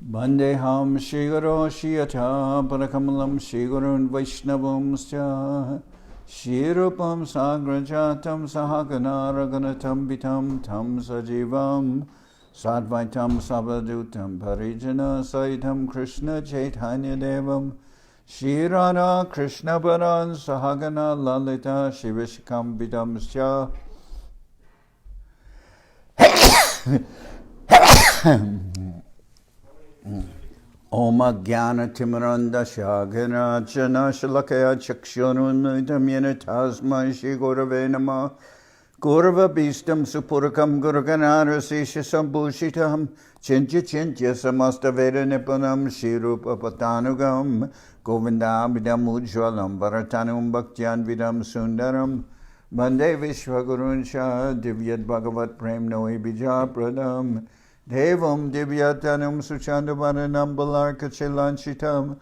Bandeham Shigaro Shiyata Parakamalam Shigurun Vaishnavamsya Shirupam Sagrajatam Sahagana Raganatam Bitam Tam Sajivam Sadvaitam Sabadutam Parijana Saitam Krishna Chaitanya Devam Shirana Krishna Baran Sahagana Lalita Shivishikam Bidamsya Om Jnana Timaranda Shagana Jana Shalakaya Chakshurunidam Yena Tasmai Shri Gurave Namah Gurava Bistam Supurakam Guruganara Sisha Sambhushitam Chintya Chintya Samasta Veda Nipunam Shirupa Patanugam Govindabidam Ujwalam Bharatanum Bhaktyan Vidam Sundaram Bande Vishwaguruncha Divyad Bhagavat Prem Noi Bija Pradam Devam Divyatanam Suchandavanam Balarka Chilanchitam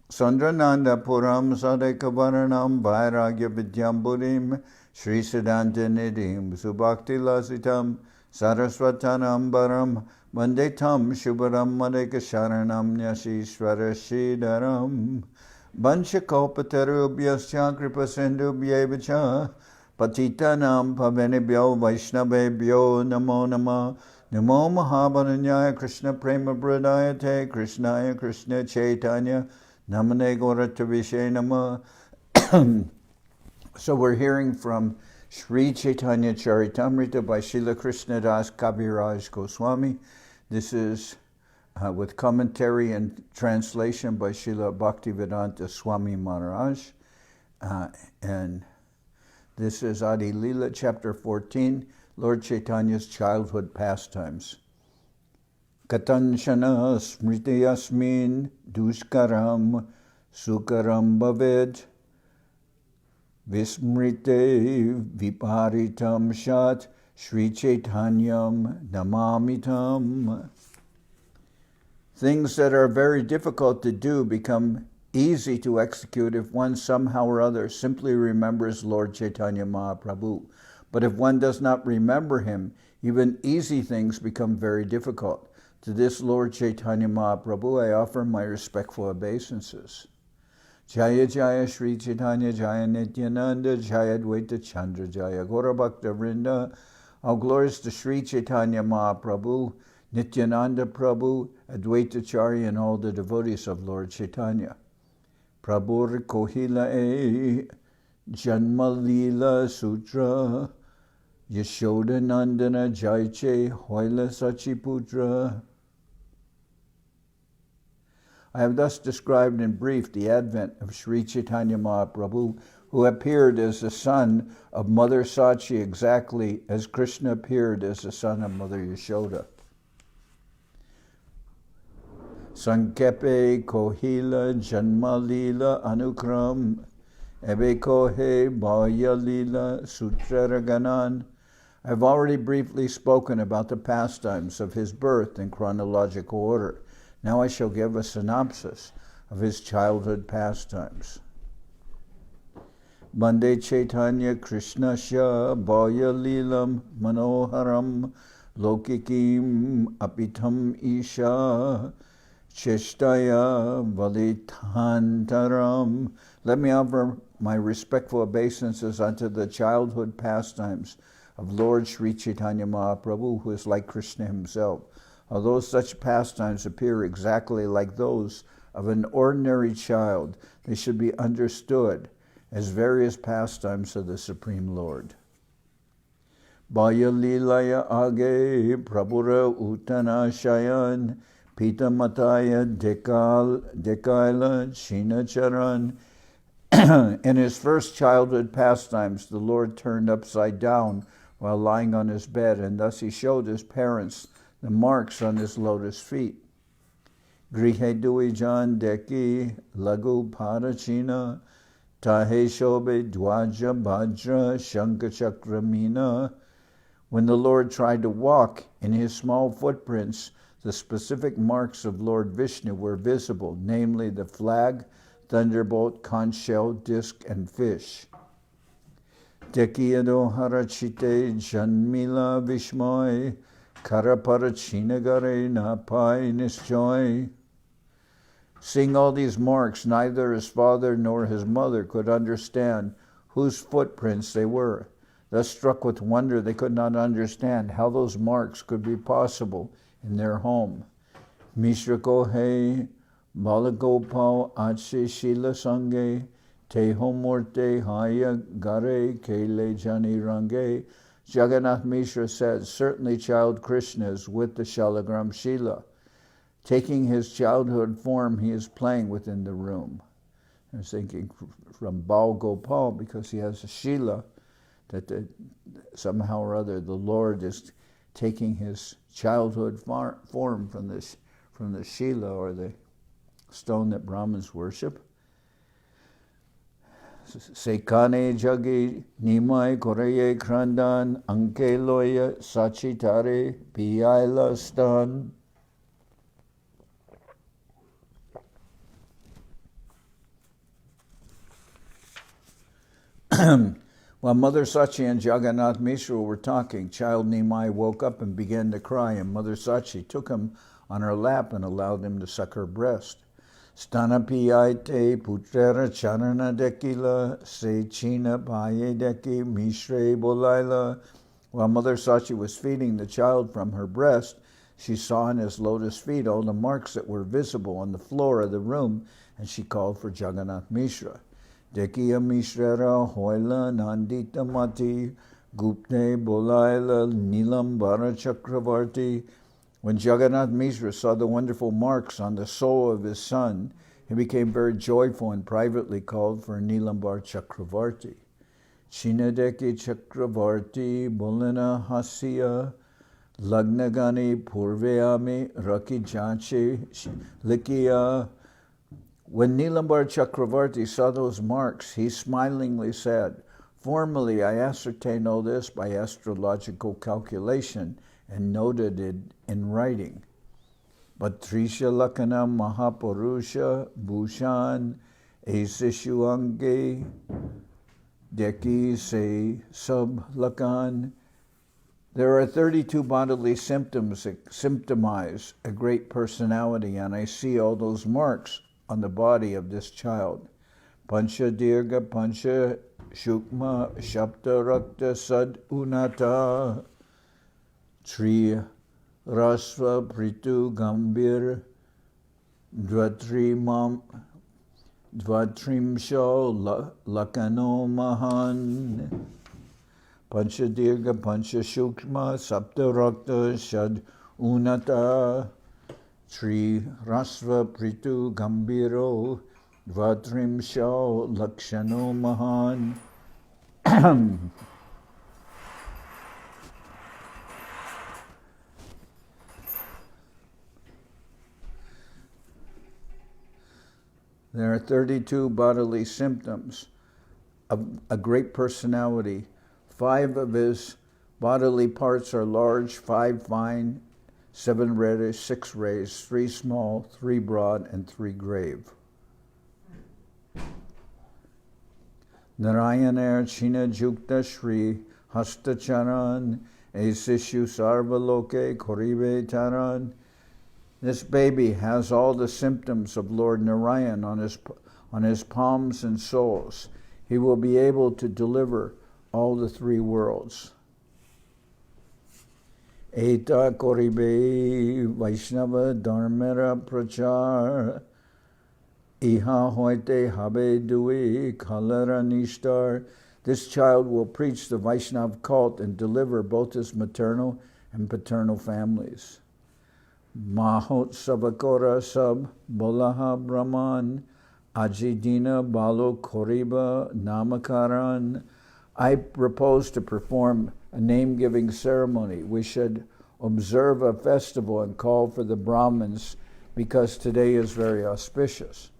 Sandrananda Puram Sadekavaranam Vairagya Vidyamburim Sri Siddhanta Nidhim Subhakti Lasitam Saraswatanam Baram Mandetam Shubharam Madeka Sharanam Nyashishwara Shidaram Banchakopatarubhyasya Kripasindubhyevacha Patitanam Pavanebhyo Vaishnavebhyo Namo Namah Namo Mahabharanyaya Krishna Prema Pradayate Krishnaya Krishna Chaitanya Namane Gauratavishe Nama. So we're hearing from Sri Chaitanya Charitamrita by Srila Krishnadas Kaviraj Goswami. This is with commentary and translation by Srila Bhaktivedanta Swami Maharaj. And this is Adi-lila, chapter 14. Lord Chaitanya's childhood pastimes. Katanshana smriti asmin dushkaram sukaram bhaved vismrite viparitam shat Sri Chaitanyam namamitam. Things that are very difficult to do become easy to execute if one somehow or other simply remembers Lord Chaitanya Mahaprabhu. But if one does not remember him, even easy things become very difficult. To this Lord Chaitanya Mahaprabhu, I offer my respectful obeisances. Jaya Jaya Sri Chaitanya Jaya Nityananda Jaya Dvaita Chandra Jaya Gaura Bhakta Vrinda. All glories to Sri Chaitanya Mahaprabhu, Nityananda Prabhu, Advaita Charya, and all the devotees of Lord Chaitanya. Prabhu Kohila E Janma Lila Sutra Yashoda Nandana Jaiche Hoila Sachiputra. I have thus described in brief the advent of Sri Chaitanya Mahaprabhu, who appeared as the son of Mother Sachi exactly as Krishna appeared as the son of Mother Yashoda. Sankepe Kohila Janma Lila Anukram Ebe Kohe Bhaya Lila Sutraraganan. I have already briefly spoken about the pastimes of his birth in chronological order. Now I shall give a synopsis of his childhood pastimes. Bande Chaitanya Krishnasya Bhaya Lilam Manoharam Lokikim Apitam Isha Cheshtaya Valithantaram. Let me offer my respectful obeisances unto the childhood pastimes of Lord Sri Chaitanya Mahaprabhu, who is like Krishna himself. Although such pastimes appear exactly like those of an ordinary child, they should be understood as various pastimes of the Supreme Lord. Bhaya Lilaya Age Prabhura Utana Shayan Pita Mataya Dekaila China Charan. In his first childhood pastimes, the Lord turned upside down while lying on his bed, and thus he showed his parents the marks on his lotus feet. Grihe Duijan Deki Lagu Parachina Tahe Shobe Dwaja Bhadra Shankachakramina. When the Lord tried to walk, in his small footprints, the specific marks of Lord Vishnu were visible, namely the flag, thunderbolt, conch shell, disc, and fish. Dekiyado harachite janmila vishmoy Karapara Chinagare Napai Nisjoy. Seeing all these marks, neither his father nor his mother could understand whose footprints they were. Thus struck with wonder, they could not understand how those marks could be possible in their home. Mishra Kohe Balagopal Ache Shila Sange Teho Morte Haya Gare Kele Jani Range. Jagannath Mishra said, certainly child Krishna is with the Shalagram Shila. Taking his childhood form, he is playing within the room. I was thinking from Bal Gopal, because he has a Shila, that somehow or other the Lord is taking his childhood form from the Shila, or the stone that Brahmins worship. Sekane jagi nimai koreye krandan anke loya sachitare piyaila stan. While Mother Sachi and Jagannath Mishra were talking, child Nimai woke up and began to cry, and Mother Sachi took him on her lap and allowed him to suck her breast. Stanapiyaite putrera charana dekila se china paye deki mishre bolaila. While Mother Sachi was feeding the child from her breast, she saw in his lotus feet all the marks that were visible on the floor of the room, and she called for Jagannath Mishra. Dekiya Mishrera Hoila Nandita Mati Gupte Bolaila Nilambara Chakravarti. When Jagannath Mishra saw the wonderful marks on the soul of his son, he became very joyful and privately called for Nilambar Chakravarti. Chinadeki Chakravarti Bolina Hasya Lagnagani Purveami Raki Janchi Likiya. When Nilambar Chakravarti saw those marks, he smilingly said, formerly I ascertained all this by astrological calculation and noted it in writing. But Trisha Lakana Mahapurusha Bhushan Asishuange Deki Se Sub Lakan. There are 32 bodily symptoms that symptomize a great personality, and I see all those marks on the body of this child. Pancha Dirga Pancha Shukma Shapta Rakta Sad Unata Tri Rasva Pritu Gambir Dvatrimsho Lakano Mahan. Pancha Dirga Pancha Shukma Sapta Rakta Sad Unata Sri Rasva Pritu Gambiro Dvatrimsho Lakshano Mahan. There are 32 bodily symptoms of a great personality. 5 of his bodily parts are large, 5 fine, 7 reddish, 6 raised, 3 small, 3 broad, and 3 grave. Narayanar China Jukta Shri Hastacharan Asishu Sarvaloke Koribe Taran. This baby has all the symptoms of Lord Narayan on his palms and soles. He will be able to deliver all the 3 worlds. Eta Koribe Vaishnava Dharmera Prachar Iha Hoite Habe Dui Kalara Nishtar. This child will preach the Vaishnav cult and deliver both his maternal and paternal families. Mahot Sabakora Sab Bolaha Brahman Ajidina Balo Koriba Namakaran. I propose to perform a name-giving ceremony. We should observe a festival and call for the Brahmins because today is very auspicious.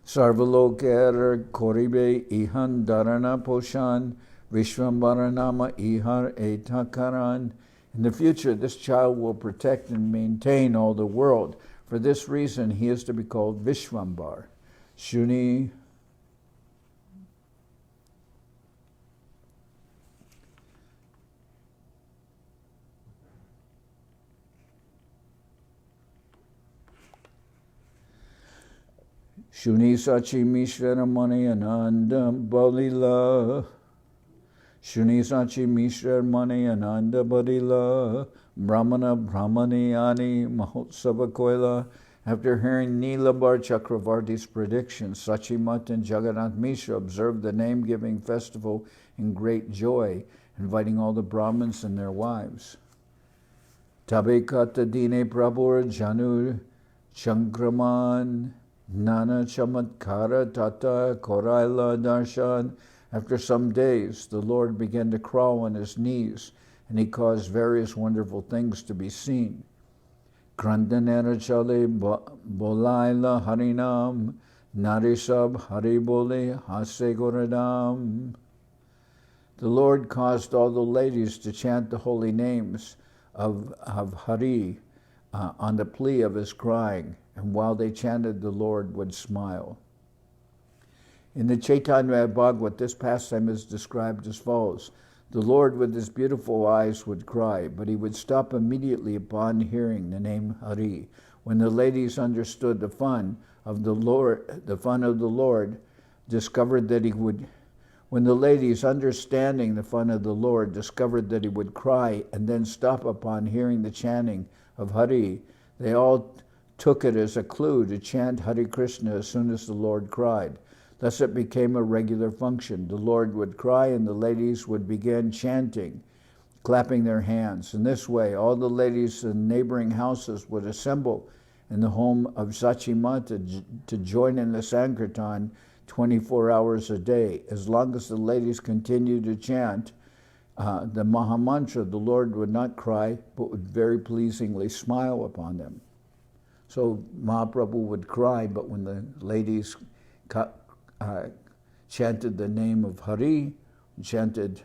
Sarvaloker Koribe Ihan Dharana Poshan Vishwambaranama Ihar Etakaran. In the future, this child will protect and maintain all the world. For this reason, he is to be called Vishwambar. Shuni Shuni Sachi Mishra Mani Ananda Balila. Shuni Sachi Mishra Mani Ananda Balila. Brahmana Brahmani Ani Mahotsava Koila. After hearing Nilabar Chakravarti's prediction, Sachimat and Jagannath Mishra observed the name-giving festival in great joy, inviting all the Brahmins and their wives. Tabe Kata Dine Prabhur Janu Chankraman Nana Chamatkara Tata Koraila Darshan. After some days, the Lord began to crawl on his knees, and he caused various wonderful things to be seen. Krandanera Chale Bolaila Harinam Narisab Haribole Hase Goradam. The Lord caused all the ladies to chant the holy names of Hari on the plea of his crying, and while they chanted, the Lord would smile. In the Chaitanya Bhagavat, this pastime is described as follows. The Lord with his beautiful eyes would cry, but he would stop immediately upon hearing the name Hari. When the ladies understood the fun of the Lord, discovered that he would cry and then stop upon hearing the chanting of Hari, they all took it as a clue to chant Hare Krishna as soon as the Lord cried. Thus it became a regular function. The Lord would cry and the ladies would begin chanting, clapping their hands. In this way, all the ladies in neighboring houses would assemble in the home of Sachimata to join in the Sankirtan 24 hours a day. As long as the ladies continued to chant the Mahamantra, the Lord would not cry, but would very pleasingly smile upon them. So Mahaprabhu would cry, but when the ladies chanted the name of Hari, chanted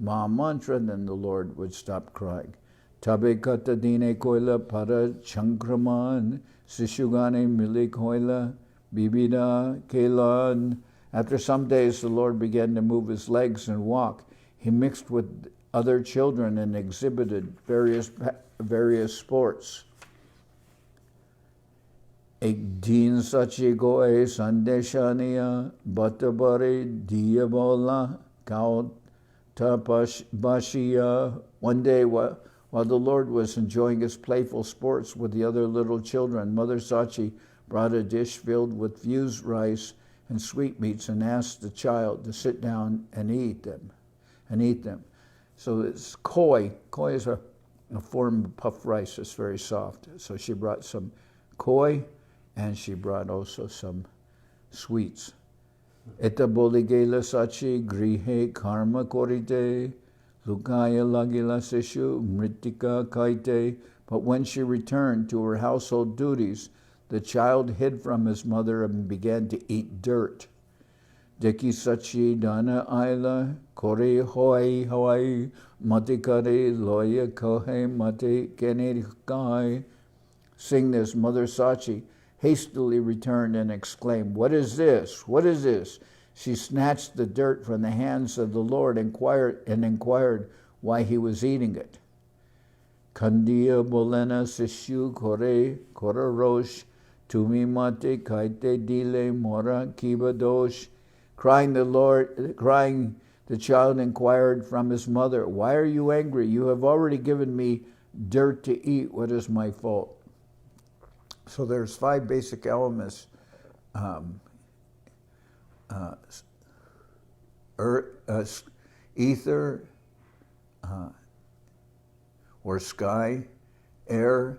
Mahamantra, then the Lord would stop crying. Tabe kata dine koila para chankraman, sishugane mili koila, bibida kelan. After some days, the Lord began to move his legs and walk. He mixed with other children and exhibited various sports. Ek din sachi goe sandeshaniya batabare diyabola kao tapashbashiya. One day, while the Lord was enjoying his playful sports with the other little children, Mother Sachi brought a dish filled with fused rice and sweetmeats and asked the child to sit down and eat them. So it's koi. Koi is a form of puffed rice. It's very soft. So she brought some koi, and she brought also some sweets. Eta boligela sachi grihe karma korite, lukaya lagila sishu mritika kaite. But when she returned to her household duties, the child hid from his mother and began to eat dirt. Deki sachi dana aila, kore hoi matikare loya kohe mate kene kai. Seeing this, Mother Sachi hastily returned and exclaimed, "What is this? What is this?" She snatched the dirt from the hands of the Lord and inquired why he was eating it. Kandiya bolena sishu kore rosh tumi mate kaite dile mora kibadosh. Crying, the child inquired from his mother, "Why are you angry? You have already given me dirt to eat. What is my fault?" So there's 5 basic elements: ether, or sky, air,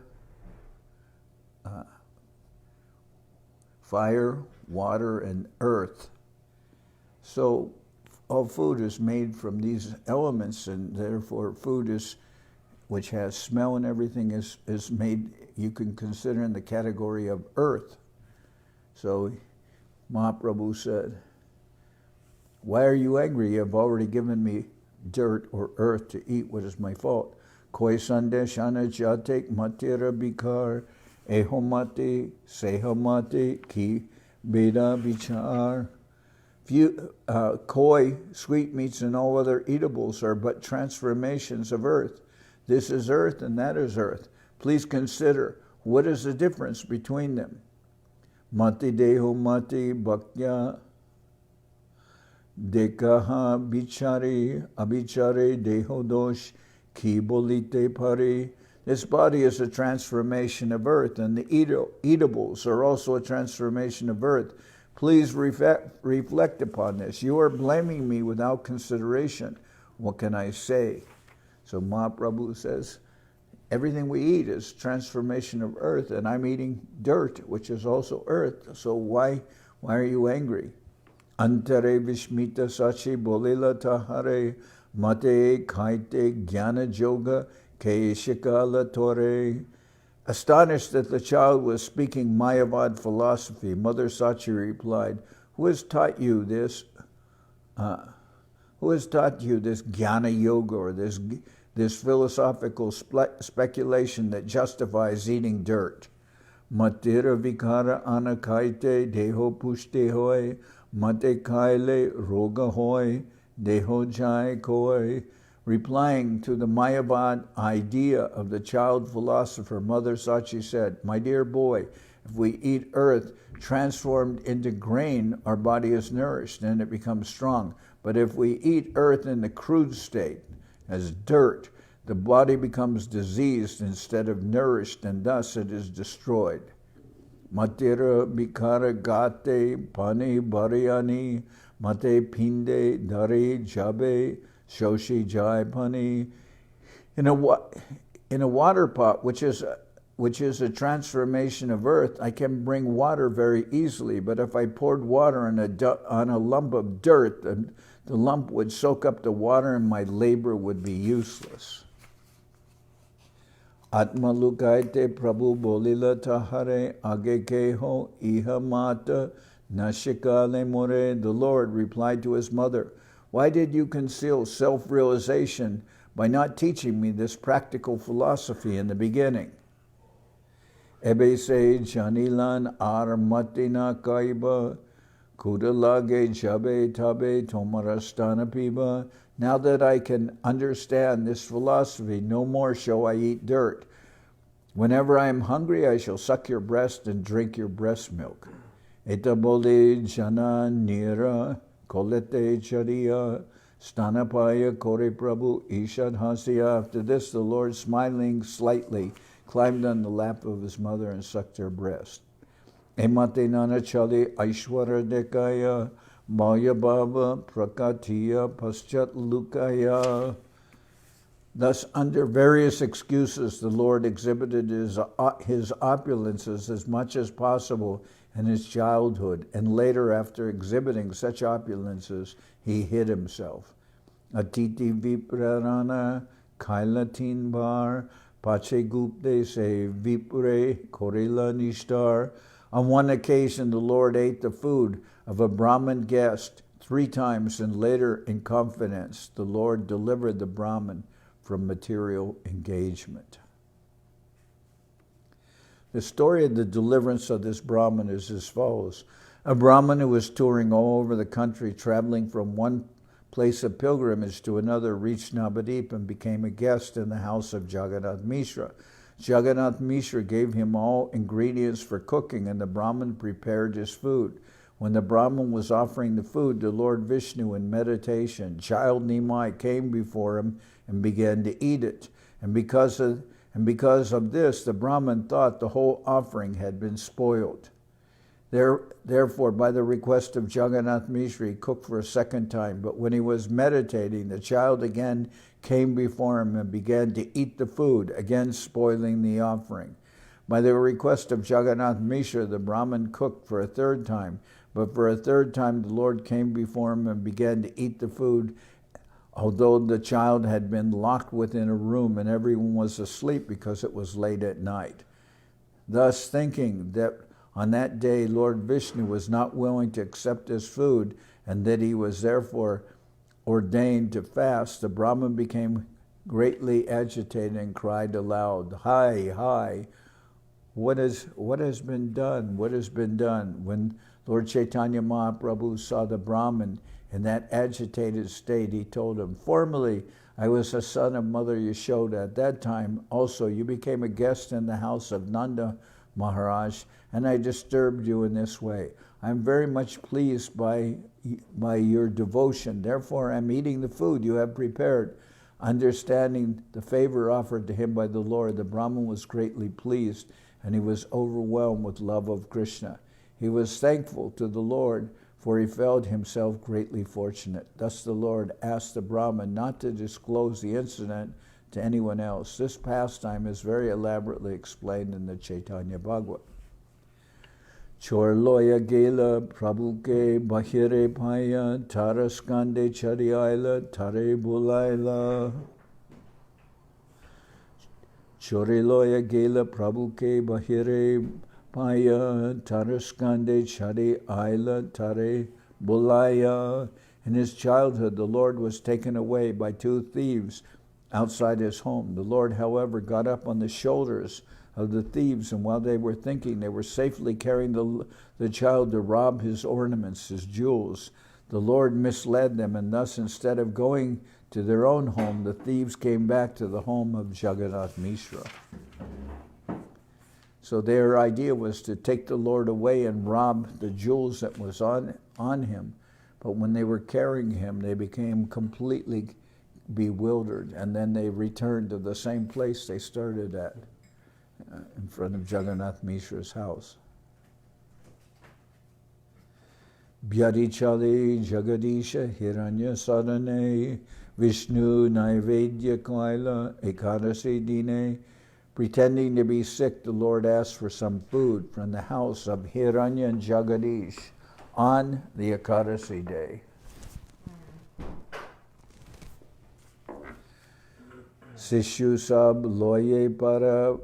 fire, water, and earth. So all food is made from these elements, and therefore food which has smell and everything is made, you can consider in the category of earth. So Mahaprabhu said, "Why are you angry? You have already given me dirt or earth to eat. What is my fault?" Koi sandeshana jatek matira bikar, ehomati, sehomati, ki beda bichar. Koi, sweetmeats, and all other eatables are but transformations of earth. This is earth and that is earth. Please consider, what is the difference between them? Mati deho mati bhaktya dekaha bichari abichare deho dosh ki bolite pari. This body is a transformation of earth, and the eatables are also a transformation of earth. Please reflect upon this. You are blaming me without consideration. What can I say? So Mahaprabhu says, everything we eat is transformation of earth, and I'm eating dirt, which is also earth. So why are you angry? Antare vishmita sachi bolila tahare mate kaite jnana joga ke shikala tore. Astonished that the child was speaking Mayavad philosophy, Mother Sachi replied, Who has taught you this jnana yoga, or this philosophical speculation that justifies eating dirt? Matira vikara anakaite deho pushte hoy, mate kaile roga hoy, deho jai koi. Replying to the Mayavad idea of the child philosopher, Mother Sachi said, My dear boy, if we eat earth transformed into grain, our body is nourished and it becomes strong. But if we eat earth in the crude state, as dirt, the body becomes diseased instead of nourished, and thus it is destroyed. Matira bikara gate pani bariani mate pinde dari jabe shoshi jai pani. In a water pot, which is a transformation of earth, I can bring water very easily. But if I poured water on a lump of dirt, the lump would soak up the water, and my labor would be useless. Atma lukaite prabhu bolila tahare agekeho iha mata nashikale more. The Lord replied to his mother, Why did you conceal self-realization by not teaching me this practical philosophy in the beginning? Ebe se janilan ar matina kaiba kudalage jabe tabe tomarastana piba. Now that I can understand this philosophy, no more shall I eat dirt. Whenever I am hungry, I shall suck your breast and drink your breast milk. Etabole jana nira kolete chariya stanapaya kore prabhu ishad hasya. After this, the Lord, smiling slightly, climbed on the lap of his mother and sucked her breast. Emate nana chali aishwara dekaya Maya Baba Prakatiya Paschat Lukaya. Thus, under various excuses, the Lord exhibited his opulences as much as possible in his childhood, and later, after exhibiting such opulences, he hid himself. Atiti Viprarana Kailatin Bar Pache Gupte Se Vipure Korila Nishtar. On one occasion, the Lord ate the food of a Brahmin guest 3 times, and later, in confidence, the Lord delivered the Brahmin from material engagement. The story of the deliverance of this Brahmin is as follows. A Brahmin who was touring all over the country, traveling from one place of pilgrimage to another, reached Navadip and became a guest in the house of Jagannath Mishra. Jagannath Mishra gave him all ingredients for cooking, and the Brahmin prepared his food. When the Brahmin was offering the food, the Lord Vishnu, in meditation, child Nimai, came before him and began to eat it. And because of this, the Brahmin thought the whole offering had been spoiled. Therefore, by the request of Jagannath Mishra, he cooked for a second time. But when he was meditating, the child again came before him and began to eat the food, again spoiling the offering. By the request of Jagannath Mishra, the Brahmin cooked for a third time. But for a third time, the Lord came before him and began to eat the food, although the child had been locked within a room and everyone was asleep because it was late at night. Thus, thinking that on that day Lord Vishnu was not willing to accept his food and that he was therefore ordained to fast, the Brahmin became greatly agitated and cried aloud, Hi, hi, what has been done? What has been done? When Lord Chaitanya Mahaprabhu saw the Brahmin in that agitated state, he told him, Formerly, I was a son of Mother Yashoda. At that time, also, you became a guest in the house of Nanda Maharaj, and I disturbed you in this way. I'm very much pleased by your devotion. Therefore, I'm eating the food you have prepared. Understanding the favor offered to him by the Lord, the Brahmin was greatly pleased, and he was overwhelmed with love of Krishna. He was thankful to the Lord, for he felt himself greatly fortunate. Thus the Lord asked the Brahmin not to disclose the incident to anyone else. This pastime is very elaborately explained in the Chaitanya Bhagavat. Chor loya gela prabhu ke bahire paya taraskande chariaila tare bulaila. Chore loya gela prabhu ke bahire paya taraskande chariaila tare bulaya. In his childhood, the Lord was taken away by two thieves outside his home. The Lord, however, got up on the shoulders of the thieves, and while they were thinking they were safely carrying the child to rob his ornaments, his jewels, the Lord misled them, and thus instead of going to their own home, the thieves came back to the home of Jagannath Mishra. So their idea was to take the Lord away and rob the jewels that was on him. But when they were carrying him, they became completely bewildered, and then they returned to the same place they started at, in front of Jagannath Mishra's house. Byadichali Jagadisha Hiranya Sadane Vishnu Naivedya Kaila Ekadasi Dine. Pretending to be sick, the Lord asked for some food from the house of Hiranya and Jagadish on the Ekadasi day. Sishu sab loye para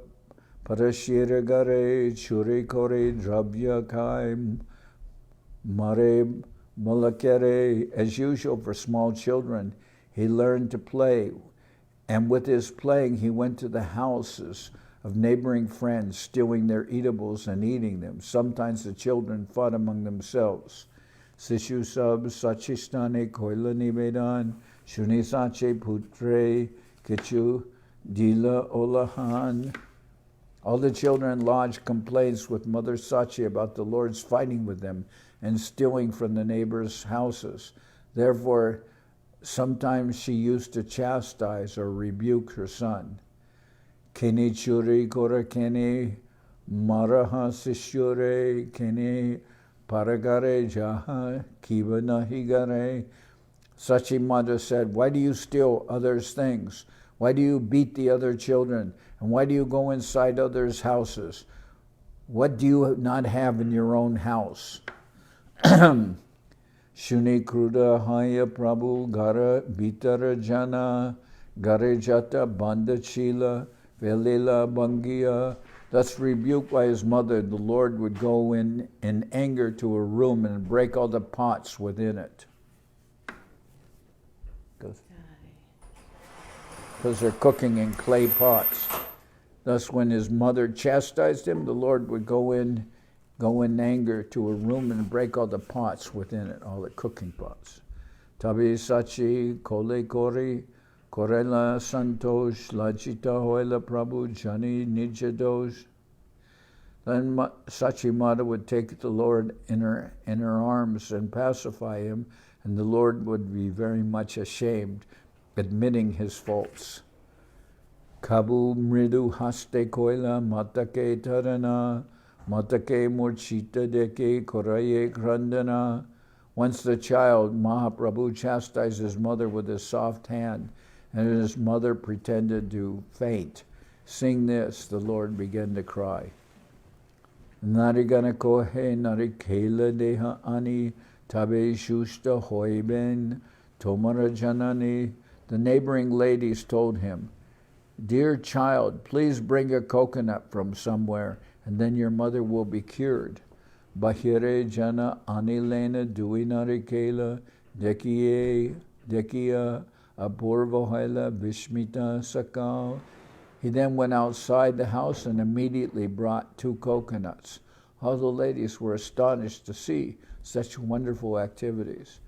parashira gare churi kore drabya kai mare malakere. As usual for small children, he learned to play, and with his playing he went to the houses of neighboring friends, stealing their eatables and eating them. Sometimes the children fought among themselves. Sishu sab sachistane koila nivedan shunisache putre Kichu, Dila, Olahan. All the children lodged complaints with Mother Sachi about the Lord's fighting with them and stealing from the neighbors' houses. Therefore, sometimes she used to chastise or rebuke her son. Keni churi kora keni maraha sishure keni paragare jaha kiva nahigare. Sachi Mother said, why do you steal others' things? Why do you beat the other children? And why do you go inside others' houses? What do you not have in your own house? Shuni kruda haya prabhu gara bitara jana gare jata bandachila velila bangiya. Thus rebuked by his mother, the Lord would go in anger to a room and break all the pots within it. Because they're cooking in clay pots. Thus, when his mother chastised him, the Lord would go in anger to a room and break all the pots within it, all the cooking pots. Tabi sachi kole kori korela santosh lajita hoila prabhu jani nijadosh. Then Sachi Mata would take the Lord in her arms and pacify him, and the Lord would be very much ashamed, admitting his faults. Kabu mridu haste koila matake tarana matake murchita deke koraye krandana. Once the child, Mahaprabhu, chastised his mother with his soft hand, and his mother pretended to faint. Seeing this, the Lord began to cry. Narigana kohe narikela deha ani tabe shushta hoiben tomara janani. The neighboring ladies told him, dear child, please bring a coconut from somewhere, and then your mother will be cured. Bahire jana anilena duinarikela dekiya apurvohaila vishmita sakal. He then went outside the house and immediately brought 2 coconuts. All the ladies were astonished to see such wonderful activities.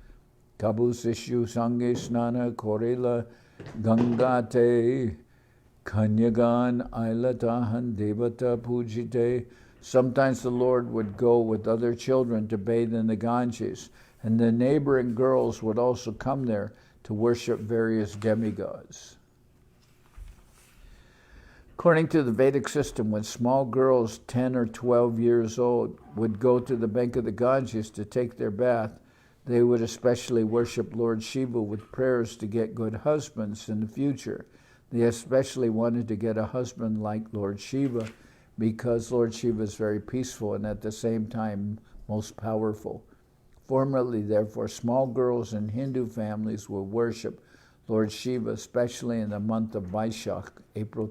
Kabu sishu sange snana korela gangate kanyagan ailatahan devata pujite. Sometimes the Lord would go with other children to bathe in the Ganges, and the neighboring girls would also come there to worship various demigods. According to the Vedic system, when small girls 10 or 12 years old would go to the bank of the Ganges to take their bath, they would especially worship Lord Shiva with prayers to get good husbands in the future. They especially wanted to get a husband like Lord Shiva because Lord Shiva is very peaceful and at the same time most powerful. Formerly, therefore, small girls in Hindu families would worship Lord Shiva, especially in the month of Vaishak, April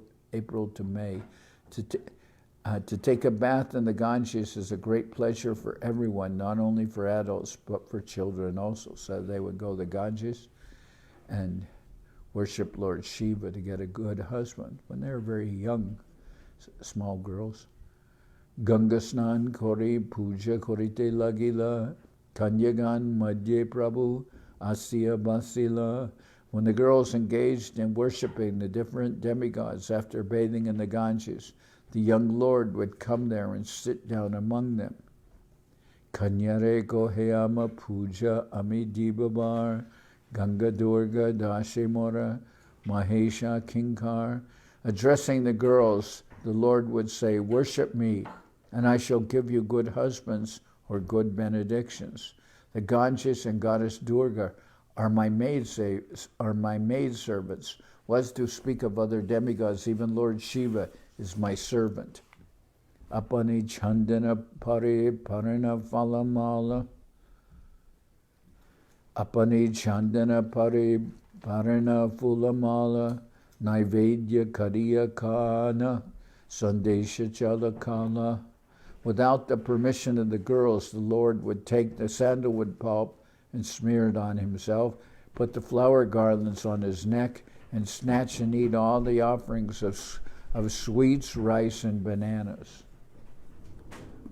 to May. To take a bath in the Ganges is a great pleasure for everyone, not only for adults, but for children also. So they would go to the Ganges and worship Lord Shiva to get a good husband when they were very young, small girls. Ganga Snan Kori Puja Korite Lagila Kanyagan Madhye Prabhu Asya Basila. When the girls engaged in worshiping the different demigods after bathing in the Ganges, the young Lord would come there and sit down among them. Kanyare Goheyama Puja Ami Dibabar Ganga Durga Dashimora Mahesha Kinkar. Addressing the girls, the Lord would say, "Worship me, and I shall give you good husbands or good benedictions. The Ganges and Goddess Durga are my maidservants. Was to speak of other demigods, even Lord Shiva is my servant. Apani Chandana Pari Parana Falamala. Apani Chandana Pari Parana Fulamala. Naivedya Kariya Kana. Sandesha Chalakala." Without the permission of the girls, the Lord would take the sandalwood pulp and smear it on himself, put the flower garlands on his neck, and snatch and eat all the offerings of sweets, rice, and bananas.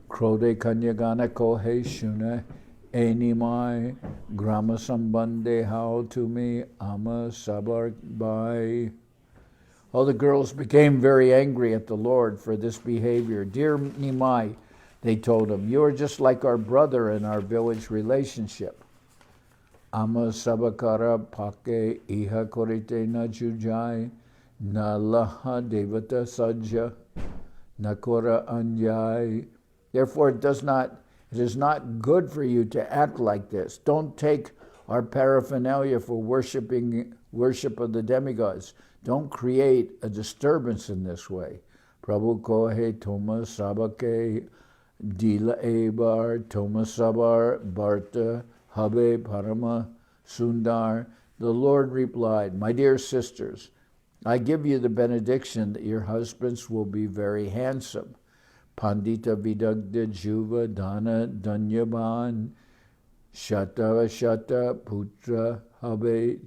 Krode Kanyagana Kohe Shuna Enimai Grama Sambande How to me Ama Sabar Bai. All the girls became very angry at the Lord for this behavior. "Dear Nimai," they told him, "you are just like our brother in our village relationship. Ama sabakara pake iha korite na jujai, na laha devata sajja, nakora anjai." Therefore it is not good for you to act like this. Don't take our paraphernalia for worship of the demigods. Don't create a disturbance in this way. Prabhu kohe toma sabake dila ebar toma sabar bharta habe parama sundar. The Lord replied, "My dear sisters, I give you the benediction that your husbands will be very handsome. Pandita vidagda juva dana danyaban shata shata putra habe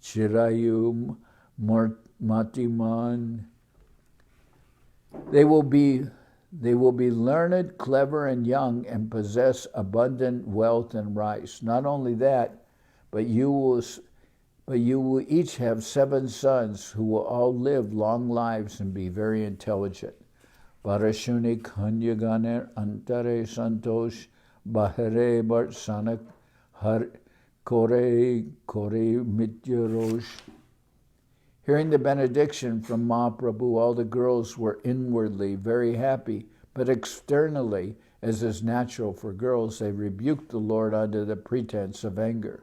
chirayum matiman." They will be learned, clever, and young, and possess abundant wealth and rice. Not only that, but you will each have 7 sons who will all live long lives and be very intelligent. Parashuni Kanyaganer Antare Santosh Bahere Bart Sanak Har Kore Mityarosh. Hearing the benediction from Mahaprabhu, all the girls were inwardly very happy, but externally, as is natural for girls, they rebuked the Lord under the pretense of anger.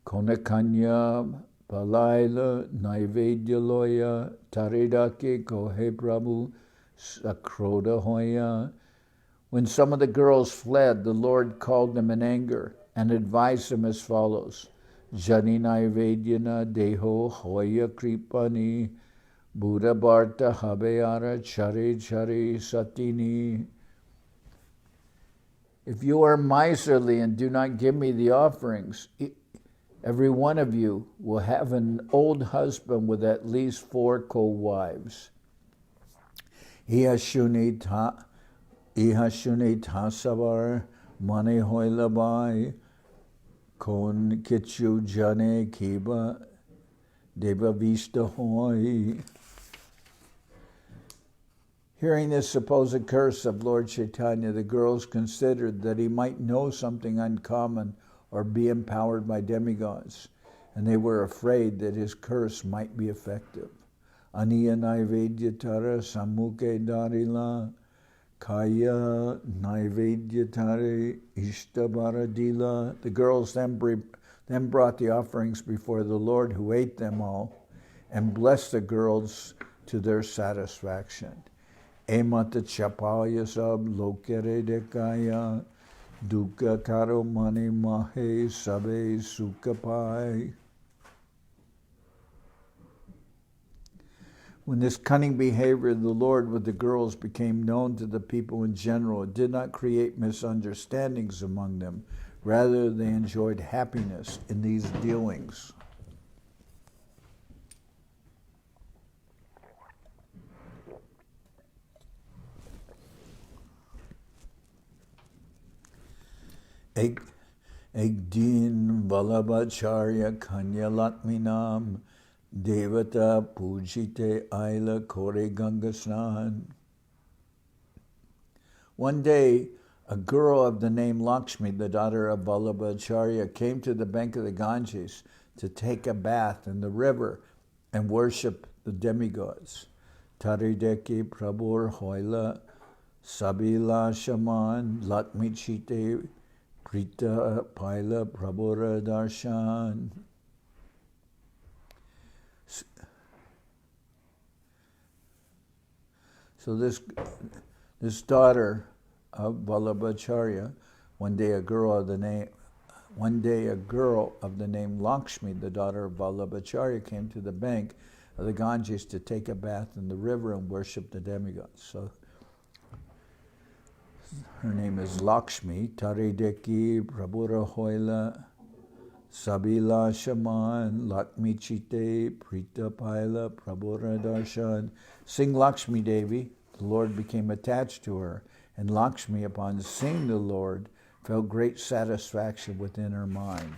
Konakanya Palaila Naivedyaloya Taridake Kohe Prabhu Sakroda Hoya. When some of the girls fled, the Lord called them in anger and advised them as follows. Jani Naivedyana Deho Hoya Kripani Buddha Bharta Habeara Chari Chari Satini. If you are miserly and do not give me the offerings, every one of you will have an old husband with at least 4 co-wives. Ihashuni tasavar mane hoilabai kon kichu jane kiba deva vista hoi. Hearing this supposed curse of Lord Chaitanya, the girls considered that he might know something uncommon or be empowered by demigods, and they were afraid that his curse might be effective. Aniya naivedyatara samukhe Adi-lila, kaya naivedyatare ishtabara Adi-lila. The girls then brought the offerings before the Lord, who ate them all, and blessed the girls to their satisfaction. Emata chapaya sab lokere dekaya, dukkha karo mani mahe sabe sukhapai. When this cunning behavior of the Lord with the girls became known to the people in general, it did not create misunderstandings among them. Rather, they enjoyed happiness in these dealings. Ek din Vallabhacharya Kanya Lakminam Devata Pujite Aila Kore Ganga Snan. One day, a girl of the name Lakshmi, the daughter of Vallabhacharya, came to the bank of the Ganges to take a bath in the river and worship the demigods. Tarideki Prabhur Hoila Sabila Shaman Lakmi Chite Prita Paila Prabhura Darshan. So this daughter of Vallabhacharya, one day a girl of the name Lakshmi, the daughter of Vallabhacharya, came to the bank of the Ganges to take a bath in the river and worship the demigods. So her name is Lakshmi. Tarideki Prabhura Hoila Sabila Shaman Lakmi Chite Prita Paila Prabhura Darshan. Sing Lakshmi Devi. The Lord became attached to her, and Lakshmi, upon seeing the Lord, felt great satisfaction within her mind.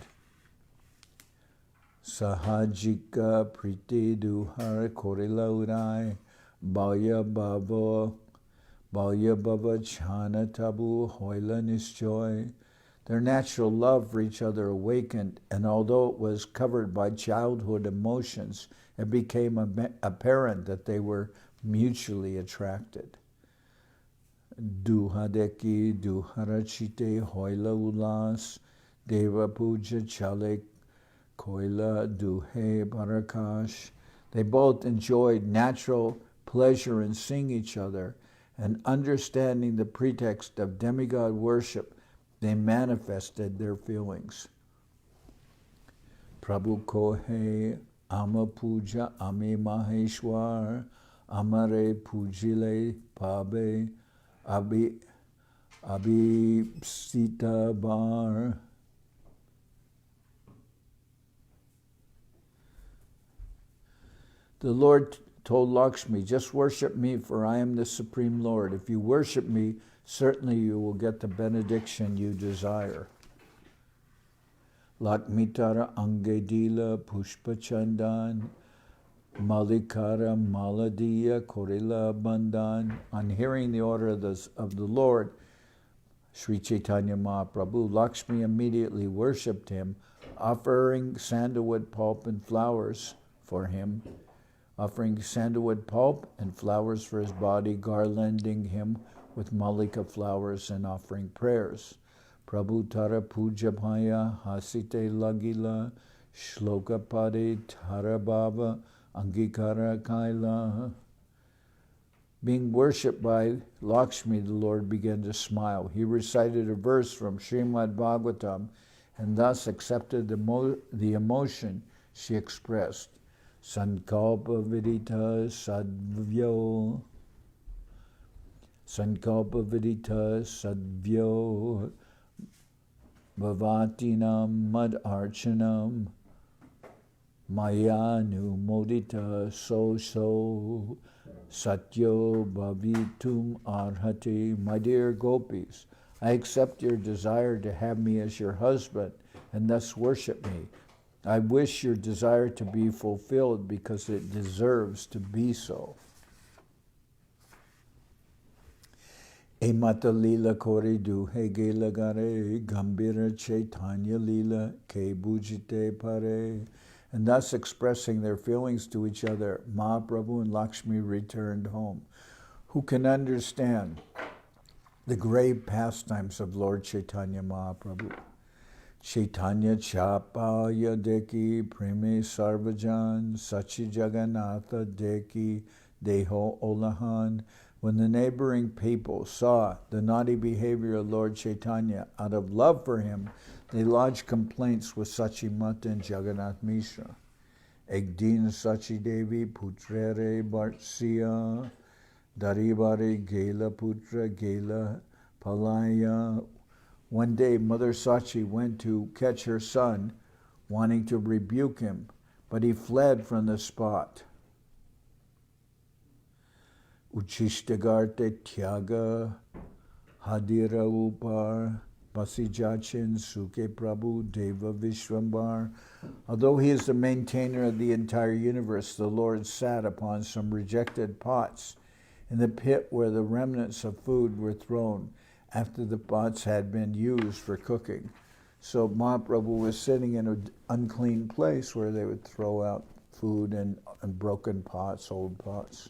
Sahajika Priti Duhar Korila Urai Balya Bhava Chana Tabu Hoila Nisjoy. Their natural love for each other awakened, and although it was covered by childhood emotions, it became apparent that they were mutually attracted. Duhadeki Duharachite Hoila Ulas Deva Puja Chale Koila Duhe Parakash. They both enjoyed natural pleasure in seeing each other, and understanding the pretext of demigod worship, they manifested their feelings. Prabhu Kohe Ama Puja Ame Maheshwar Amare Pujile Pabe Abhipsita Bar. The Lord told Lakshmi, just worship me, for I am the Supreme Lord. If you worship me, certainly you will get the benediction you desire. Lakmitara Angedila Pushpa Chandan Malikara Maladiya Korila Bandan. On hearing the order of the Lord, Sri Chaitanya Mahaprabhu, Lakshmi immediately worshipped him, offering sandalwood pulp and flowers for him, offering sandalwood pulp and flowers for his body, garlanding him with malika flowers, and offering prayers. Prabhu Tara Puja Bhaya Hasite Lagila Shloka Pade Tara Baba Angikara Kaila. Being worshipped by Lakshmi, the Lord began to smile. He recited a verse from Srimad Bhagavatam and thus accepted the emotion she expressed. Sankalpa Vidita Sadvyo Sankalpa Vidita Sadvyo Bhavatinam Mad Archanam Mayanu Modita So Satyo Bhavitum Arhati. My dear gopis, I accept your desire to have me as your husband and thus worship me. I wish your desire to be fulfilled because it deserves to be so. E mata lila kore duhe ge lagare, gambira Chaitanya lila ke bujite pare. And thus expressing their feelings to each other, Mahaprabhu and Lakshmi returned home. Who can understand the grave pastimes of Lord Chaitanya Mahaprabhu? Chaitanya Chapaya deki preme sarvajan, Sachi Jagannatha deki deho olahan. When the neighboring people saw the naughty behavior of Lord Chaitanya, out of love for him, they lodged complaints with Sachi Mata and Jagannath Mishra. Ekdin Sachi Devi putrere Bartsiya, Daribare Gela putra Gela palaya. One day, Mother Sachi went to catch her son, wanting to rebuke him, but he fled from the spot. Uchishtagarte Tyaga Hadira Upar Basijachin Suke Prabhu Deva Vishwambar. Although he is the maintainer of the entire universe, the Lord sat upon some rejected pots in the pit where the remnants of food were thrown after the pots had been used for cooking. So Mahaprabhu was sitting in an unclean place where they would throw out food and broken pots, old pots.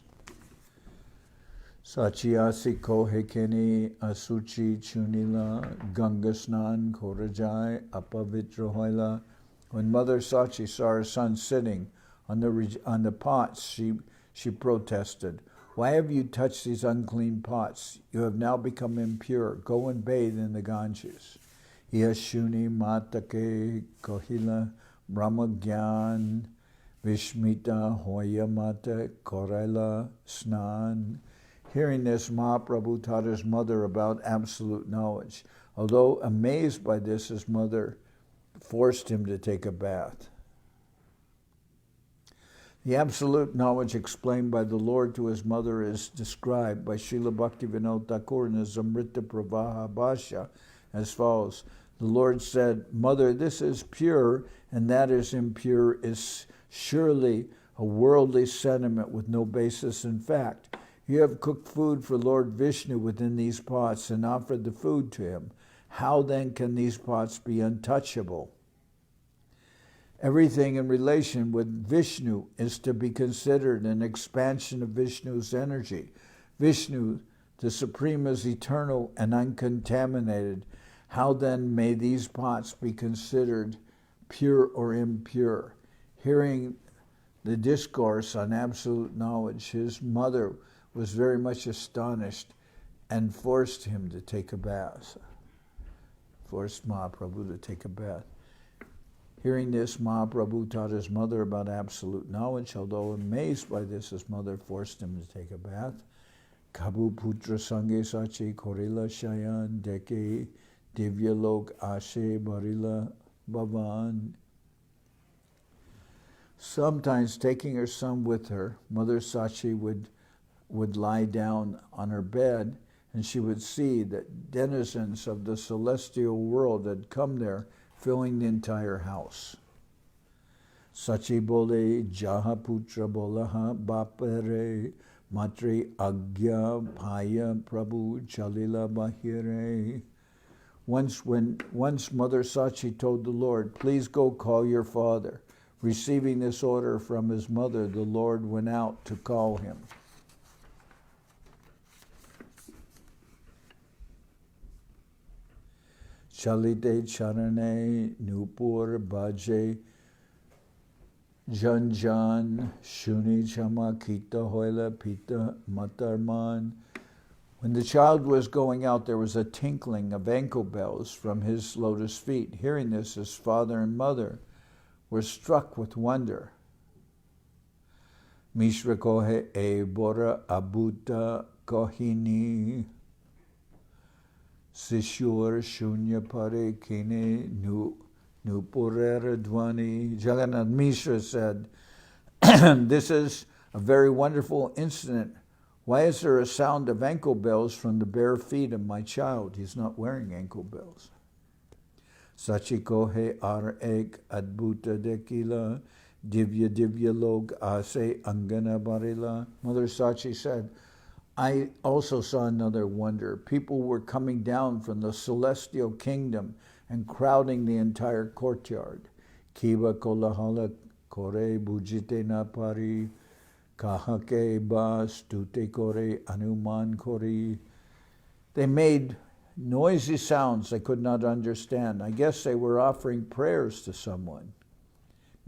Sachiasi kohekeni asuchi chunila gangasnan korajai apavitrahoila. When Mother Sachi saw her son sitting on the pots, she protested, "Why have you touched these unclean pots? You have now become impure. Go and bathe in the Ganges." Yashuni matake kohila brahmagyan vishmita hoya mata koraila snan. Hearing this, Mahaprabhu taught his mother about absolute knowledge. Although amazed by this, his mother forced him to take a bath. The absolute knowledge explained by the Lord to his mother is described by Srila Bhaktivinoda Thakur in his Amrita Pravaha Bhashya as follows. The Lord said, "Mother, this is pure, and that is impure is surely a worldly sentiment with no basis in fact. You have cooked food for Lord Vishnu within these pots and offered the food to him. How then can these pots be untouchable? Everything in relation with Vishnu is to be considered an expansion of Vishnu's energy. Vishnu, the Supreme, is eternal and uncontaminated. How then may these pots be considered pure or impure?" Hearing the discourse on absolute knowledge, his mother was very much astonished and forced him to take a bath. Forced Mahaprabhu to take a bath. Hearing this, Mahaprabhu taught his mother about absolute knowledge. Although amazed by this, his mother forced him to take a bath. Kabu putra sange sachi korila shayan deke divyalok ashe barila bhavan. Sometimes, taking her son with her, Mother Sachi would lie down on her bed, and she would see that denizens of the celestial world had come there, filling the entire house. Sachi bole jaha putra bolaha bapere matri agya bhaya prabhu chalila bahire. Once Mother Sachi told the Lord, "Please go call your father." Receiving this order from his mother, the Lord went out to call him. Chalite charane nupur baje janjan shuni chama kita hoila pita matarman. When the child was going out, there was a tinkling of ankle bells from his lotus feet. Hearing this, his father and mother were struck with wonder. Mishra kohe e bora abuta kohini Sishur Shunya Pare Kine Nupurera Dwani. Jagannath Mishra said, "This is a very wonderful incident. Why is there a sound of ankle bells from the bare feet of my child? He's not wearing ankle bells." Sachikohe ar ek adbhuta dekila divya log ase angana barila. Mother Sachi said, I also saw another wonder. People were coming down from the celestial kingdom and crowding the entire courtyard. Kiva kolahala kore bujite na pari, kahake ba stute kore anuman kore. They made noisy sounds I could not understand. I guess they were offering prayers to someone.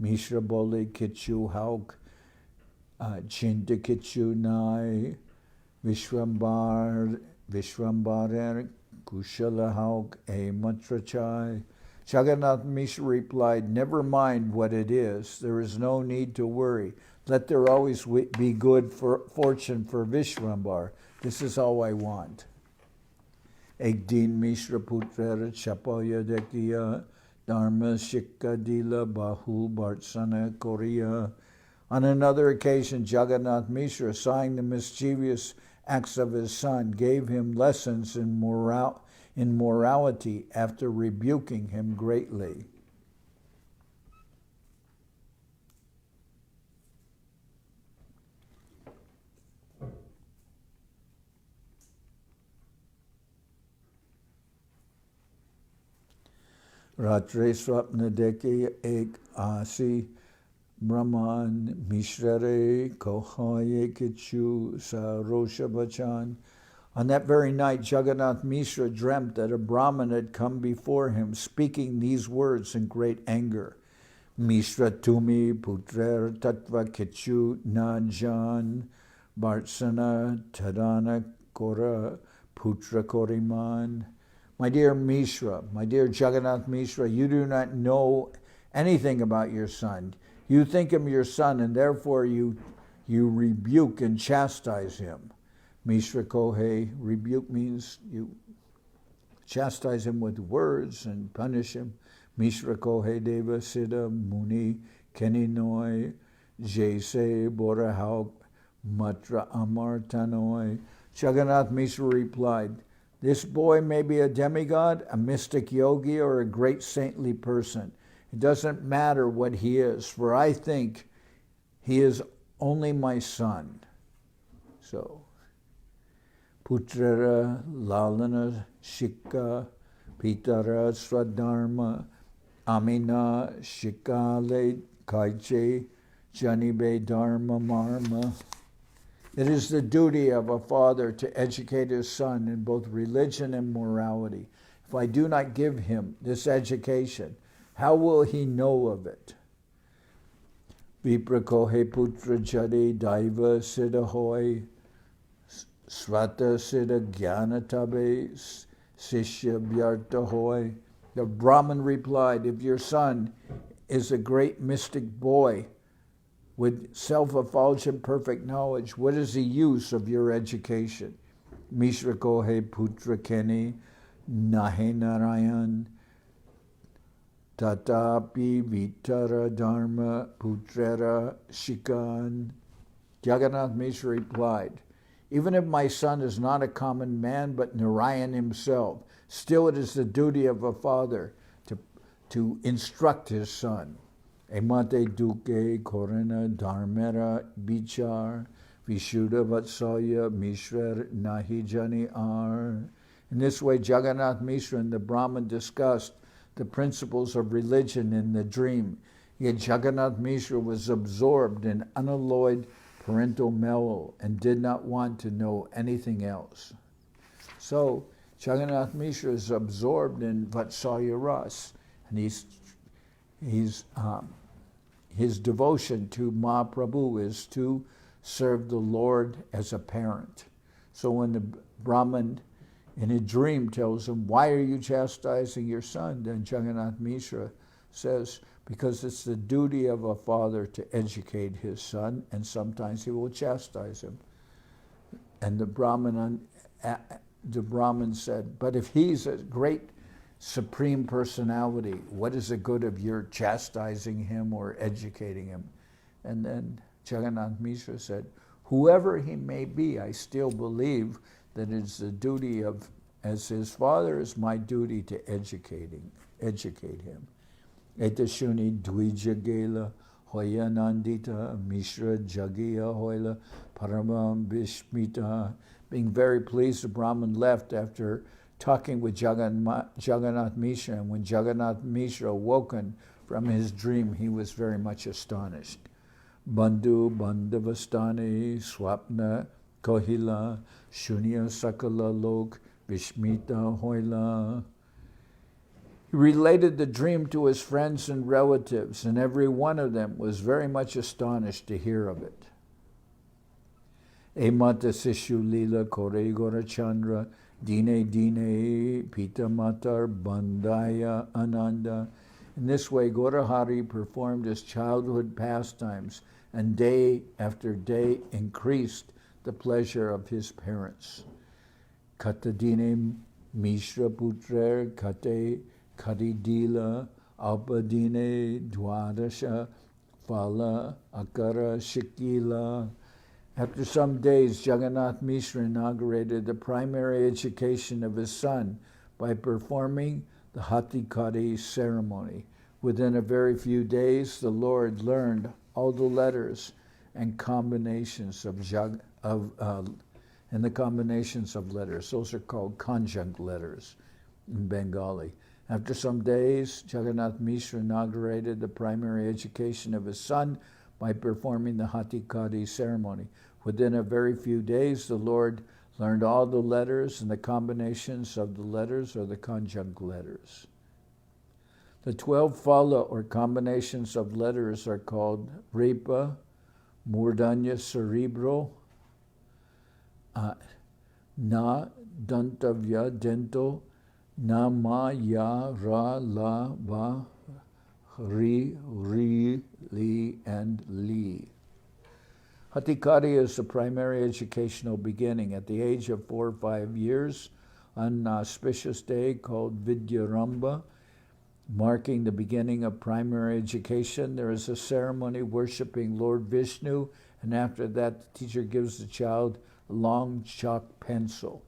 Mishra bole kichu hauk, chinta kichu nai, Vishwambarer Kushala Hauk E Mantrachai. Jagannath Mishra replied, never mind what it is. There is no need to worry. Let there always be good fortune for Vishwambar. This is all I want. Ekdin Mishra Putra Chapaya Dekya Dharma Shikka Dila Bahu Bhartsana Korea. On another occasion, Jagannath Mishra, seeing the mischievous acts of his son, gave him lessons in morality after rebuking him greatly. Ratre swapna deke ek asi Brahman Mishrare Kohaye Kichu Sarosha Bachan. On that very night, Jagannath Mishra dreamt that a Brahman had come before him, speaking these words in great anger. Mishra Tumi Putrer Tattva Kichu Najan Bhartsana Tadana Kora Putra Koriman. My dear Mishra, my dear Jagannath Mishra, you do not know anything about your son. You think him your son, and therefore you rebuke and chastise him. Mishra Kohei, rebuke means you chastise him with words and punish him. Mishra Kohei Deva Siddha Muni Keninoi Jese Borahauk Matra Amartanoi. Jagannath Mishra replied, this boy may be a demigod, a mystic yogi, or a great saintly person. It doesn't matter what he is, for I think he is only my son. So, Putrara Lalana Shikka Pitara Swadharma Amina Shikale Kaiche Janibe Dharma Marma. It is the duty of a father to educate his son in both religion and morality. If I do not give him this education, how will he know of it? Viprakohe putra jade daiva siddha hoy, svata siddha jnana tabe sishya byarta hoy. The Brahmin replied, if your son is a great mystic boy with self-effulgent perfect knowledge, what is the use of your education? Mishra kohe putra keni nahe narayan tatapi vitara dharma putrera shikan. Jagannath Mishra replied, even if my son is not a common man but Narayan himself, still it is the duty of a father to instruct his son. Emate duke korena dharmera bichar vishuddha vatsalya mishra nahi jani ar. In this way, Jagannath Mishra and the Brahman discussed the principles of religion in the dream. Yet Jagannath Mishra was absorbed in unalloyed parental mellow and did not want to know anything else. So Jagannath Mishra is absorbed in Vatsalya Ras, and his devotion to Mahaprabhu is to serve the Lord as a parent. So when the Brahman in a dream tells him, why are you chastising your son? Then Jagannath Mishra says, because it's the duty of a father to educate his son, and sometimes he will chastise him. And the Brahman said, but if he's a great supreme personality, what is the good of your chastising him or educating him? And then Jagannath Mishra said, whoever he may be, I still believe that it's the duty of, as his father, it's my duty to educate him. Etashuni dvija gela hoya nandita mishra jagiya hoila paramam bishmita Being very pleased, the Brahmin left after talking with Jagannath Mishra, and when Jagannath Mishra awoken from his dream, he was very much astonished. Bandhu bandhavastani swapna kohila shunya sakala lok vishmita hoila. He related the dream to his friends and relatives, and every one of them was very much astonished to hear of it. Emata sishu lila kore gora chandra dine dine pita matar bandaya ananda. In this way, Gaurahari performed his childhood pastimes, and day after day increased the pleasure of his parents. Katadine Mishra Putrer Kate Adi-lila Alpadine Dwadasha Phala Akara Shikila. After some days, Jagannath Mishra inaugurated the primary education of his son by performing the Hatikari ceremony. Within a very few days, the Lord learned all the letters and combinations of letters. Those are called conjunct letters in Bengali. After some days, Jagannath Mishra inaugurated the primary education of his son by performing the Hatikari ceremony. Within a very few days, the Lord learned all the letters and the combinations of the letters or the conjunct letters. The 12 phala or combinations of letters are called Ripa, Murdanya Cerebro, Na Dantavya Dento, Na Ma Ya Ra La Va Ri Li and Li. Hatikari is the primary educational beginning. At the age of 4 or 5 years, on an auspicious day called Vidyaramba, marking the beginning of primary education, there is a ceremony worshiping Lord Vishnu, and after that the teacher gives the child a long chalk pencil.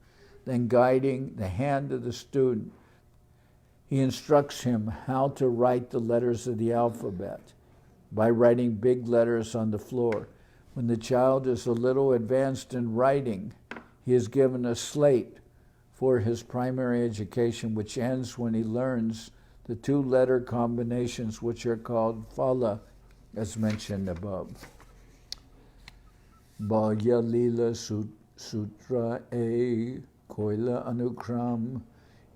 Then guiding the hand of the student, he instructs him how to write the letters of the alphabet by writing big letters on the floor. When the child is a little advanced in writing, he is given a slate for his primary education, which ends when he learns the 2 letter combinations, which are called phala, as mentioned above. Adi-lila sutra e koila anukram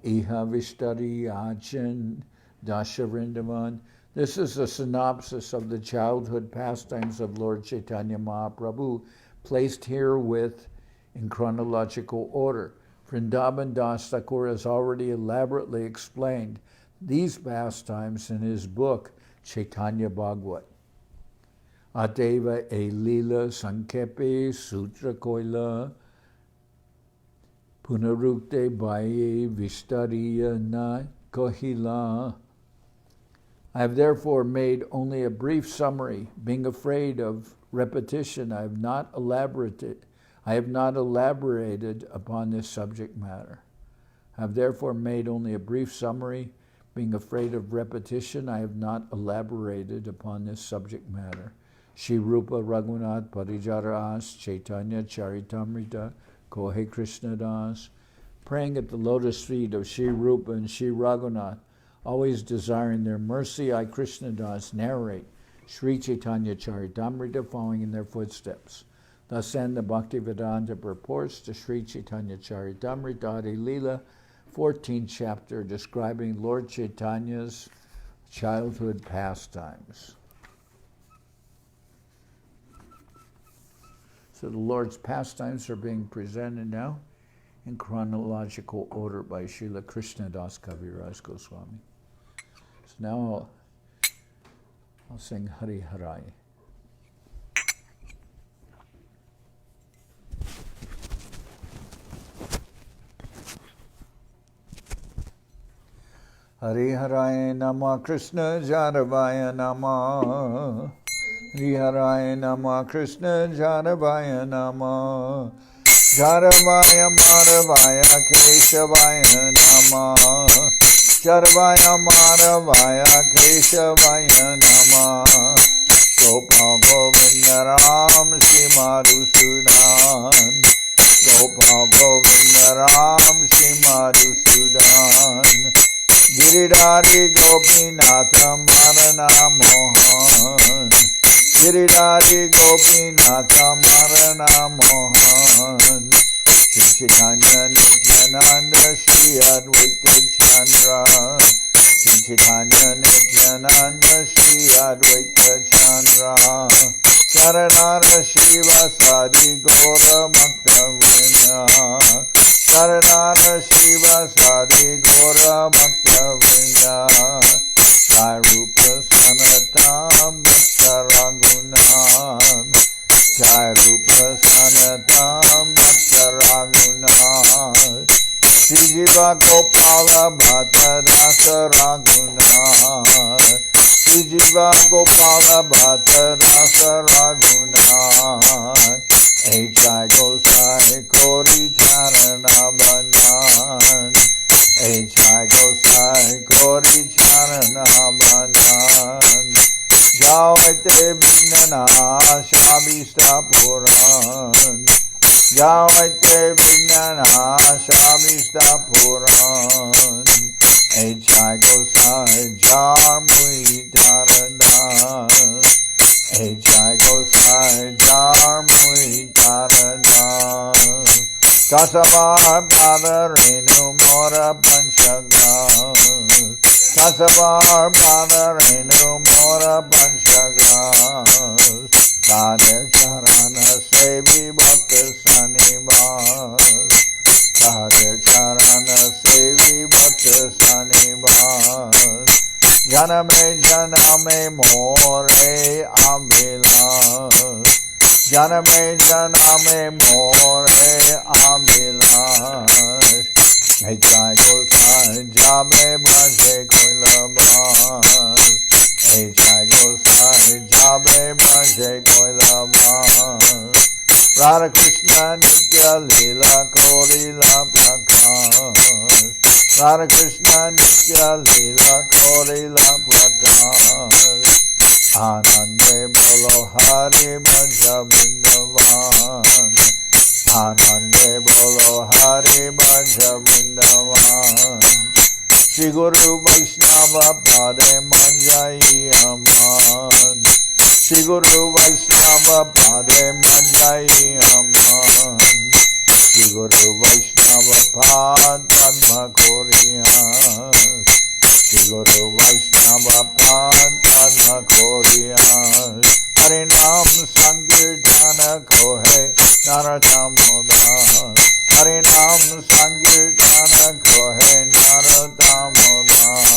iha vishtari achin dasharindavan. This is a synopsis of the childhood pastimes of Lord Chaitanya Mahaprabhu, placed herewith in chronological order. Vrindavan Das Thakur has already elaborately explained these pastimes in his book, Chaitanya Bhagavat. Ateva Adi-lila Sankepe Sutra Koila Punarukte Baye Vistariya Na Kohila. I have therefore made only a brief summary. Being afraid of repetition, I have not elaborated upon this subject matter. I have therefore made only a brief summary. Being afraid of repetition, I have not elaborated upon this subject matter. Sri Rupa Raghunath Parijaras Chaitanya Charitamrita Kohe Krishnadas. Praying at the lotus feet of Sri Rupa and Sri Raghunath, always desiring their mercy, I, Krishnadas, narrate Sri Chaitanya Charitamrita, following in their footsteps. Thus end the Bhaktivedanta purports to Sri Chaitanya Charitamrita Adi-lila, 14th chapter, describing Lord Chaitanya's childhood pastimes. So the Lord's pastimes are being presented now in chronological order by Srila Krishnadas Kaviraj Goswami. So now I'll sing Hari Harai. Hari Harai Nama Krishna Jaravaya Nama. Hari Harai Nama Krishna Jaravaya Nama. Jaravaya Maravaya Keshavaya Nama. Jaravaya Maravaya Keshavaya Nama. Gopal Govinda Ram Shri Madhusudan. Gopal Govinda Ram Shri Madhusudan Giridhari Gopinatha Marana Mohan Giridhari Gopinatha Marana Mohan Sri Chaitanya Nityananda Shri Advaita Chandra Sri Chaitanya Nityananda Shri Advaita Chandra Charanara Shiva Sadi Gora Bhakta Vrinda Charanara Shiva Sadi Gora Bhakta Vrinda Jai Rupa Sanatam Bhakta Raghunam Jai Rupa Sanatam Bhakta Raghunam Sri Jiva Gopala Bhatta Rasa Raghunam Sri Jiva Gopala Bhatta Rasa Raghunam H.I. Gosai Kori Charana Banan H.I. Gosai Kori Charana Banan Javate Vignana Shabista Puran Javate Vignana Shabista Puran H.I. Gosai Jarmui Taradas H.I. Gosai Jarmui Taradas Tasavar Pada Renu Mora Panchagas Tasavar Pada Renu Mora Panchagas Kadir Charana Sevi Bhakta Sanivas Kadir Charana Sevi Bhakta Sanivas Janame Janame More Abhilas Janame Janame More Abhilas H.I. Gosai Jabe Bhaje Koilabas H.I. Gosai Jabe Bhaje Koilabas Radha Krishna Nitya Lila Korila Prakash Radha Krishna Nitya Lila Korila Prakash Anande Bolo Hari Bhaja Vrindavan Anande Bolo Hari Bhaja Vrindavan Shri Guru Vaishnava Pade Manjai Aman Shri Guru Vaishnava Pade Manjai Aman Shri Guru Vaishnava Pad Padma Koriyas Shri Guru Vaishnava Pad Padma Koriyas Harinam Sankirtana Kohe Naratamodas Harinam Sankirtana Kohe Naratamodas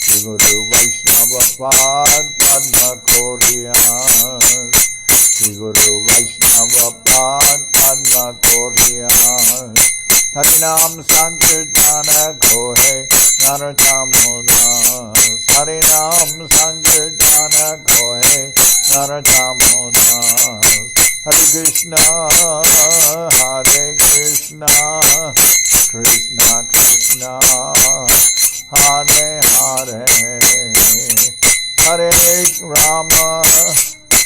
Shri Guru Vaishnava Pad Padma Koriyas Shri Guru Vaishnava Pad Padma Koriyas Harinam Sankirtana Kohe Naratamodas Harinam Sankirtana Kohe Naratamodas Hare Krishna Krishna Krishna Hare Hare Hare Rama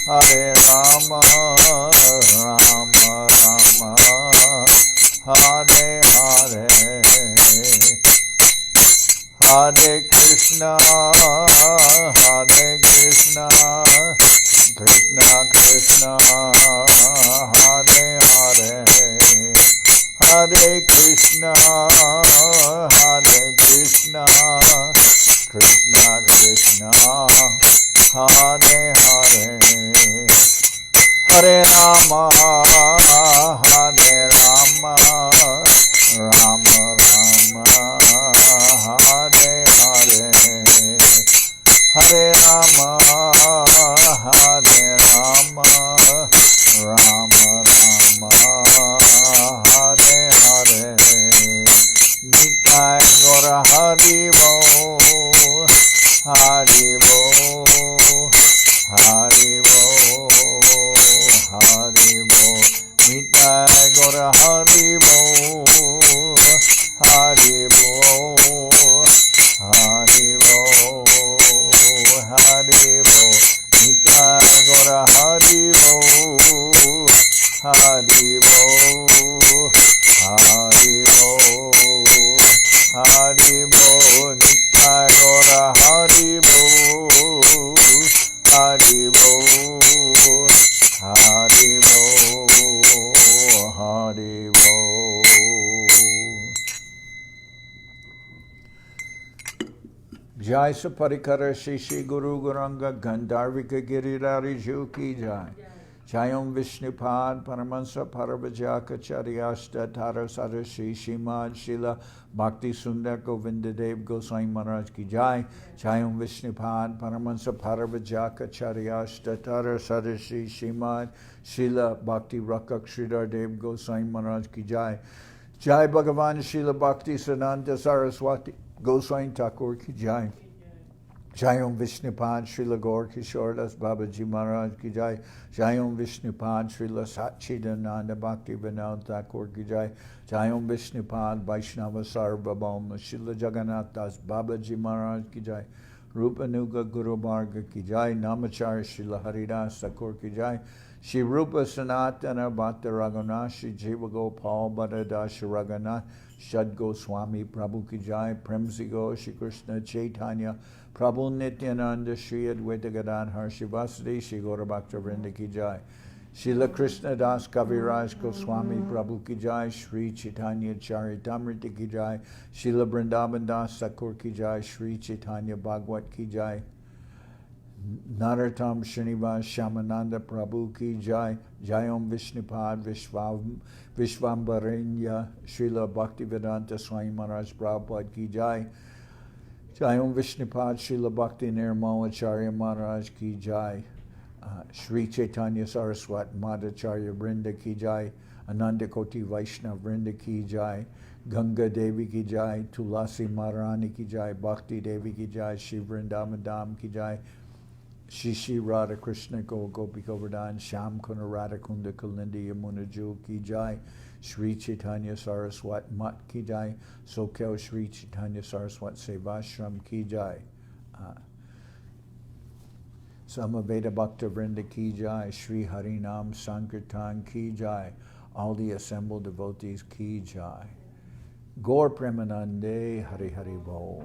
Hare Rama Rama Rama Hare Hare Hare Krishna Krishna Krishna Hare Hare Hare Krishna Krishna Krishna Hare Hare Hare Rama Rama Rama Hare Hare Hare Rama Rama Rama Hare Hare Nitai Gora Haribo Haribo Haribo Haribo Nitai Gora Haribo Jai Saparikara Shishi Guru Guranga Gandharvika Girirari Juki Jai. Jayam Vishnupad Paramansa Paravajaka Charyashta Tara Sarashi Shimad Srila Bhakti Sundar Govinda Dev Goswami Maharaj Ki Jai. Jayam Vishnupad Paramansa Paravajaka Charyashta Tara Sarashi Shimad Srila Bhakti Rakak Sridhar Dev Goswami Maharaj Ki Jai. Jai Bhagavan Srila Bhakti Siddhanta Saraswati Goswami Thakur Ki Jai. Jayam Vishnupad Srila Gaur Kishordas Babaji Maharaj Ki Jai. Jayam Vishnupad Srila Satchidananda Bhakti Vinod Thakur Ki Jai. Jayam Vishnupad Vaishnava Sarvabhauma Srila Jagannath Das Babaji Maharaj Ki Jai. Rupanuga Guru Bharga Ki Jai. Namachar Srila Haridas Thakur Ki Jai. Shri Rupa Sanatana Bhatta Raghunath Shri Jiva Gopal Bhattadash Raghunath Shad Goswami Prabhu Ki Jai. Premsigo Shri Krishna Chaitanya Prabhu Nityananda Shri Advaita Gadadhar Shivasadi Shri Gaura Bhakta Vrinda Ki Jai. Srila Krishnadas Kaviraj Goswami Prabhu Ki Jai. Sri Chaitanya Charitamrita Ki Jai. Srila Vrindavan Das Thakur Ki Jai. Sri Chaitanya Bhagwat Ki Jai. Narottam Srinivas Shamananda Prabhu Ki Jai. Jayam Vishnupad Vishvambaranya Srila Bhaktivedanta Swami Maharaj Prabhupada Ki Jai. Jayam Vishnupad Srila Bhakti Nirmalacharya Maharaj Ki Jai. Sri Chaitanya Saraswat Madhacharya Vrinda Ki Jai. Ananda Koti Vaishnav Vrinda Ki Jai. Ganga Devi Ki Jai. Tulasi Maharani Ki Jai. Bhakti Devi Ki Jai. Shri Vrindavan Dham Ki Jai. Shishi Radha Krishna Gopi Govardhan Sham Kuna Radha Kunda Kalindi Yamuna Ju Ki Jai. Sri Chaitanya Saraswat Mat Ki Jai. Soquel Sri Chaitanya Saraswat Seva Ashram Ki Jai. Samaveda Bhakta Vrinda Ki Jai. Sri Harinam Sankirtan Ki Jai. All the assembled devotees Ki Jai. Gaur Premanande Hari Hari Bol.